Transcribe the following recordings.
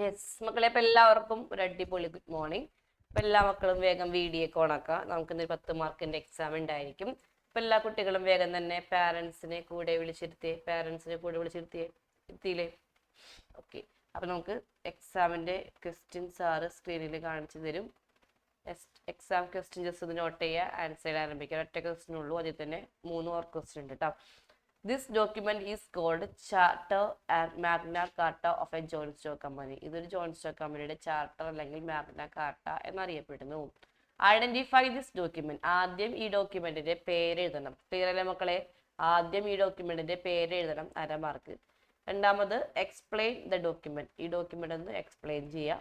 Yes മക്കളെ, അപ്പൊ എല്ലാവർക്കും ഒരു അടിപൊളി ഗുഡ് മോർണിംഗ്. അപ്പൊ എല്ലാ മക്കളും വേഗം വീഡിയോ ഒക്കെ ഓണാക്കുക. നമുക്ക് ഇന്ന് 10 മാർക്കിന്റെ എക്സാം ഉണ്ടായിരിക്കും. അപ്പൊ എല്ലാ കുട്ടികളും വേഗം തന്നെ പാരന്റ്സിനെ കൂടെ വിളിച്ചിരുത്തിയേ എത്തിയില്ലേ? ഓക്കെ. അപ്പൊ നമുക്ക് എക്സാമിന്റെ ക്വസ്റ്റ്യൻസ് ആറ് സ്ക്രീനിൽ കാണിച്ചു തരും. എക്സാം ക്വസ്റ്റ്യൻ ജസ്റ്റ് ഒന്ന് നോട്ട് ചെയ്യുക, ആൻസർ ആരംഭിക്കുക. ഒറ്റ ക്വസ്റ്റ്യൻ ഉള്ളൂ, അതിൽ തന്നെ 3 ഓർ ക്വസ്റ്റ്യൻ ഉണ്ട് കേട്ടോ. This document is called charter and Magna Carta of a joint stock company. ഇതൊരു ജോയിന്റ് സ്റ്റോക്ക് കമ്പനിയുടെ ചാർട്ടർ അല്ലെങ്കിൽ മാഗ്ന കാർട്ട എന്നറിയപ്പെടുന്നു. Identify this document. ആദ്യം ഈ ഡോക്യുമെന്റിന്റെ പേര് എഴുതണം. ക്ലിയർ അല്ലേ മക്കളെ? ആദ്യം ഈ ഡോക്യുമെന്റിന്റെ പേര് എഴുതണം, 1/2 മാർക്ക്. രണ്ടാമത് എക്സ്പ്ലെയിൻ ദ ഡോക്യുമെന്റ്. ഈ ഡോക്യുമെന്റ് ഒന്ന് എക്സ്പ്ലെയിൻ ചെയ്യുക.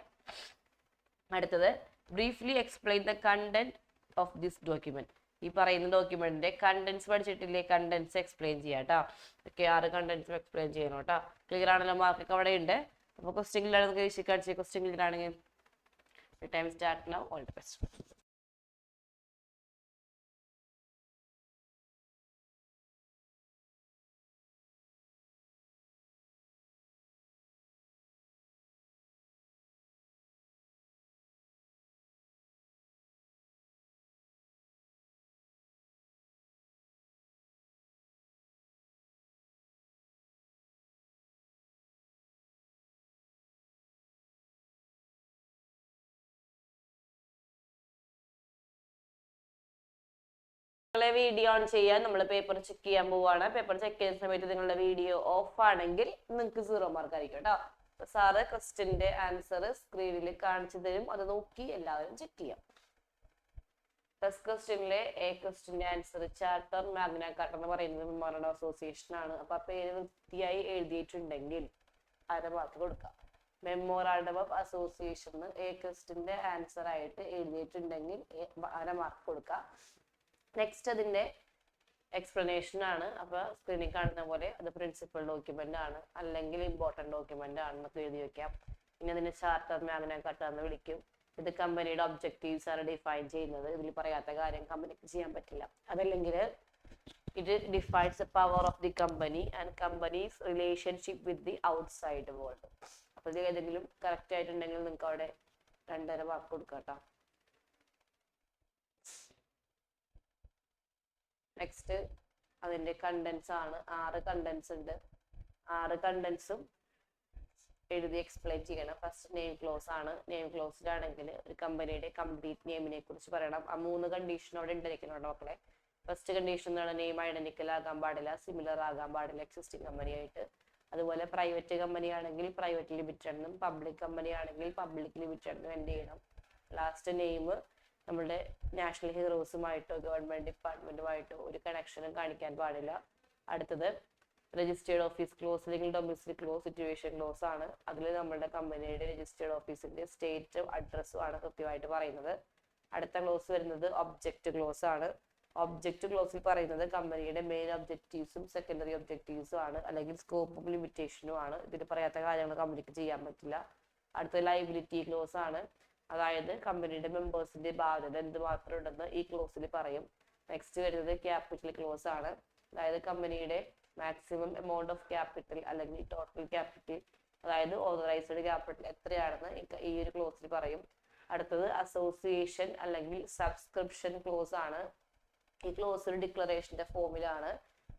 അടുത്തത് briefly explain the content of this document. ഈ പറയുന്ന ഡോക്യുമെന്റിന്റെ കണ്ടന്റ്സ് പഠിച്ചിട്ടില്ലേ? കണ്ടന്റ്സ് എക്സ്പ്ലെയിൻ ചെയ്യാം കേട്ടോ. ഓക്കെ, 6 കണ്ടന്റ്സ് എക്സ്പ്ലെയിൻ ചെയ്യണം കേട്ടോ. ക്ലിയർ ആണല്ലോ? മാർക്കൊക്കെ അവിടെ ഉണ്ട്. അപ്പോൾ ക്വസ്റ്റ്യൻ ക്ലിയർ ആണെങ്കിൽ time start now. All the best. Video on ചെയ്യാൻ നമ്മൾ പേപ്പർ ചെക്ക് ചെയ്യാൻ പോവാണ്. പേപ്പർ ചെക്ക് ചെയ്യുന്ന സമയത്ത് നിങ്ങളുടെ വീഡിയോ ഓഫ് ആണെങ്കിൽ നിങ്ങൾക്ക് 0 മാർക്ക് ആയിരിക്കും കേട്ടോ. സാറ് ക്വസ്റ്റ്യന്റെ ആൻസർ സ്ക്രീനിൽ കാണിച്ചു തരും, അത് നോക്കി എല്ലാവരും ചെക്ക് ചെയ്യാം. ഫസ്റ്റ് ക്വസ്റ്റ്യനിലെ ക്വസ്റ്റ്യന്റെ ആൻസർ ചാർട്ടർ മാഗ്ന കാർട്ട എന്ന് പറയുന്നത് മെമ്മോറണ്ടം അസോസിയേഷൻ ആണ്. അപ്പൊ ആ പേര് വൃത്തിയായി എഴുതിയിട്ടുണ്ടെങ്കിൽ 1/2 മാർക്ക് കൊടുക്കാം. മെമ്മോറാണ്ടം ഓഫ് അസോസിയേഷൻ ക്വസ്റ്റ്യന്റെ ആൻസർ ആയിട്ട് എഴുതിയിട്ടുണ്ടെങ്കിൽ 1/2 മാർക്ക് കൊടുക്കാം. നെക്സ്റ്റ് അതിന്റെ എക്സ്പ്ലനേഷൻ ആണ്. അപ്പൊ സ്ക്രീനിൽ കാണുന്ന പോലെ അത് പ്രിൻസിപ്പൽ ഡോക്യുമെന്റ് ആണ് അല്ലെങ്കിൽ ഇമ്പോർട്ടന്റ് ഡോക്യുമെന്റ് ആണെന്നൊക്കെ എഴുതി വെക്കാം. ഇനി അതിന്റെ ചാർട്ടർ മാഗ്ന കാർട്ട എന്ന് വിളിക്കും. ഇത് കമ്പനിയുടെ ഒബ്ജക്റ്റീവ്സ് ആണ് ഡിഫൈൻ ചെയ്യുന്നത്. ഇതിൽ പറയാത്ത കാര്യം കമ്പനിക്ക് ചെയ്യാൻ പറ്റില്ല. അതല്ലെങ്കിൽ ഇത് defines the power of the company and companies relationship with the outside world. അപ്പൊ ഇത് ഏതെങ്കിലും കറക്റ്റ് ആയിട്ടുണ്ടെങ്കിൽ നിങ്ങൾക്ക് അവിടെ 2.5 മാർക്ക് കൊടുക്കാം കേട്ടോ. നെക്സ്റ്റ് അതിന്റെ കണ്ടന്റ്സ് ആണ്. 6 കണ്ടന്റ്സ് ഉണ്ട്. 6 കണ്ടന്റ്സും എഴുതി എക്സ്പ്ലെയിൻ ചെയ്യണം. ഫസ്റ്റ് നെയിം ക്ലോസ് ആണ്. നെയിം ക്ലോസിലാണെങ്കിൽ ഒരു കമ്പനിയുടെ കംപ്ലീറ്റ് നെയിമിനെ കുറിച്ച് പറയണം. ആ 3 കണ്ടീഷൻ അവിടെ ഉണ്ടായിരിക്കണം മക്കളെ. ഫസ്റ്റ് കണ്ടീഷൻ എന്താണ്? നെയിം ഐഡന്റിക്കൽ ആകാൻ പാടില്ല, സിമിലർ ആകാൻ പാടില്ല എക്സിസ്റ്റിംഗ് കമ്പനിയായിട്ട്. അതുപോലെ പ്രൈവറ്റ് കമ്പനി ആണെങ്കിൽ പ്രൈവറ്റ് ലിമിറ്റഡ് എന്നും പബ്ലിക് കമ്പനി ആണെങ്കിൽ പബ്ലിക് ലിമിറ്റഡ് എന്നും എൻഡ് ചെയ്യണം. ലാസ്റ്റ് നെയിം നമ്മുടെ നാഷണൽ ഹീറോസുമായിട്ടോ ഗവൺമെന്റ് ഡിപ്പാർട്ട്മെന്റുമായിട്ടോ ഒരു കണക്ഷനും കാണിക്കാൻ പാടില്ല. അടുത്തത് രജിസ്റ്റേർഡ് ഓഫീസ് ക്ലോസ് അല്ലെങ്കിൽ ഡൊമിസിൽ ക്ലോസ്, സിറ്റുവേഷൻ ക്ലോസ് ആണ്. അതിൽ നമ്മുടെ കമ്പനിയുടെ രജിസ്റ്റേർഡ് ഓഫീസിന്റെ സ്റ്റേറ്റും അഡ്രസ്സും ആണ് കൃത്യമായിട്ട് പറയുന്നത്. അടുത്ത ക്ലോസ് വരുന്നത് ഒബ്ജക്റ്റ് ക്ലോസ് ആണ്. ഒബ്ജക്റ്റ് ക്ലോസിൽ പറയുന്നത് കമ്പനിയുടെ മെയിൻ ഒബ്ജക്റ്റീവ്സും സെക്കൻഡറി ഒബ്ജക്റ്റീവ്സും ആണ്, അല്ലെങ്കിൽ സ്കോപ്പും ലിമിറ്റേഷനും ആണ്. ഇതിൽ പറയാത്ത കാര്യങ്ങൾ കമ്പനിക്ക് ചെയ്യാൻ പറ്റില്ല. അടുത്ത ലയബിലിറ്റി ക്ലോസ് ആണ്. അതായത് കമ്പനിയുടെ മെമ്പേഴ്സിന്റെ ബാധ്യത എന്തുമാത്രം ഉണ്ടെന്ന് ഈ ക്ലോസിൽ പറയും. നെക്സ്റ്റ് വരുന്നത് ക്യാപിറ്റൽ ക്ലോസ് ആണ്. അതായത് കമ്പനിയുടെ മാക്സിമം എമൗണ്ട് ഓഫ് ക്യാപിറ്റൽ അല്ലെങ്കിൽ ടോട്ടൽ ക്യാപിറ്റൽ, അതായത് ഓതറൈസ്ഡ് ക്യാപിറ്റൽ എത്രയാണെന്ന് ഈ ഒരു ക്ലോസിൽ പറയും. അടുത്തത് അസോസിയേഷൻ അല്ലെങ്കിൽ സബ്സ്ക്രിപ്ഷൻ ക്ലോസ് ആണ്. ഈ ക്ലോസ് ഒരു ഡിക്ലറേഷന്റെ ഫോമിലാണ്.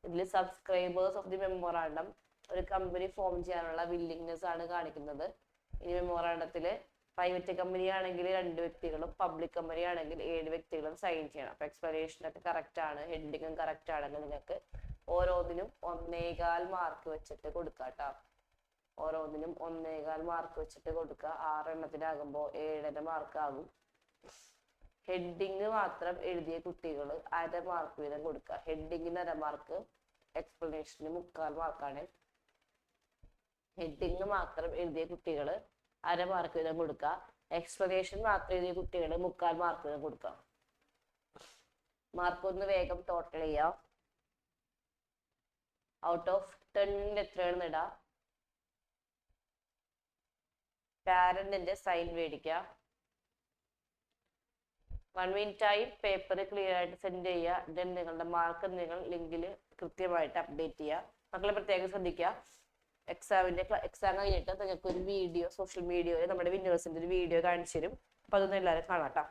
ഇതിൽ സബ്സ്ക്രൈബേഴ്സ് ഓഫ് ദി മെമ്മോറാണ്ടം ഒരു കമ്പനി ഫോം ചെയ്യാനുള്ള വില്ലിങ്നെസ് ആണ് കാണിക്കുന്നത്. ഈ മെമ്മോറാണ്ടത്തില് പ്രൈവറ്റ് കമ്പനി ആണെങ്കിൽ 2 വ്യക്തികളും പബ്ലിക് കമ്പനി ആണെങ്കിൽ 7 വ്യക്തികളും സൈൻ ചെയ്യണം. അപ്പൊ എക്സ്പ്ലനേഷൻ ഒക്കെ കറക്റ്റ് ആണ്, ഹെഡിങ്ങും കറക്റ്റ് ആണെങ്കിൽ നിങ്ങൾക്ക് ഓരോന്നിനും 1.25 മാർക്ക് വെച്ചിട്ട് കൊടുക്കാം കേട്ടോ. ഓരോന്നിനും 1.25 മാർക്ക് വെച്ചിട്ട് കൊടുക്കുക. 6 എണ്ണത്തിനാകുമ്പോൾ 7.5 മാർക്ക് ആകും. ഹെഡിങ് മാത്രം എഴുതിയ കുട്ടികൾ 1/2 മാർക്ക് വീതം കൊടുക്കുക. ഹെഡിങ്ങിന് 1/2 മാർക്ക്, എക്സ്പ്ലനേഷന് 3/4 മാർക്കാണ്. ഹെഡിങ് മാത്രം എഴുതിയ കുട്ടികൾ 1/2 മാർക്ക് വീതം കൊടുക്കുക. എക്സ്പ്ലനേഷൻ മാത്രം എഴുതിയ കുട്ടികൾ 3/4 മാർക്ക് വീതം കൊടുക്കുക. മാർക്ക് ഒന്ന് വേഗം ടോട്ടൽ ചെയ്യാം. ഔട്ട് ഓഫ് 10 എത്രയാണെന്ന് ഇടാം. പാരന്റിന്റെ സൈൻ മേടിക്കുക. 1 മിനിറ്റായി പേപ്പർ ക്ലിയർ ആയിട്ട് സെൻഡ് ചെയ്യുക. ദെൻ നിങ്ങളുടെ മാർക്ക് നിങ്ങൾ ലിങ്കിൽ കൃത്യമായിട്ട് അപ്ഡേറ്റ് ചെയ്യുക. മക്കളെ പ്രത്യേകം ശ്രദ്ധിക്കുക. എക്സാം കഴിഞ്ഞിട്ട് നിങ്ങൾക്ക് ഒരു വീഡിയോ സോഷ്യൽ മീഡിയയിൽ നമ്മുടെ വിന്നേഴ്സിന്റെ ഒരു വീഡിയോ കാണിച്ചു തരും. അപ്പൊ അതൊന്നും എല്ലാവരും കാണാം കേട്ടോ.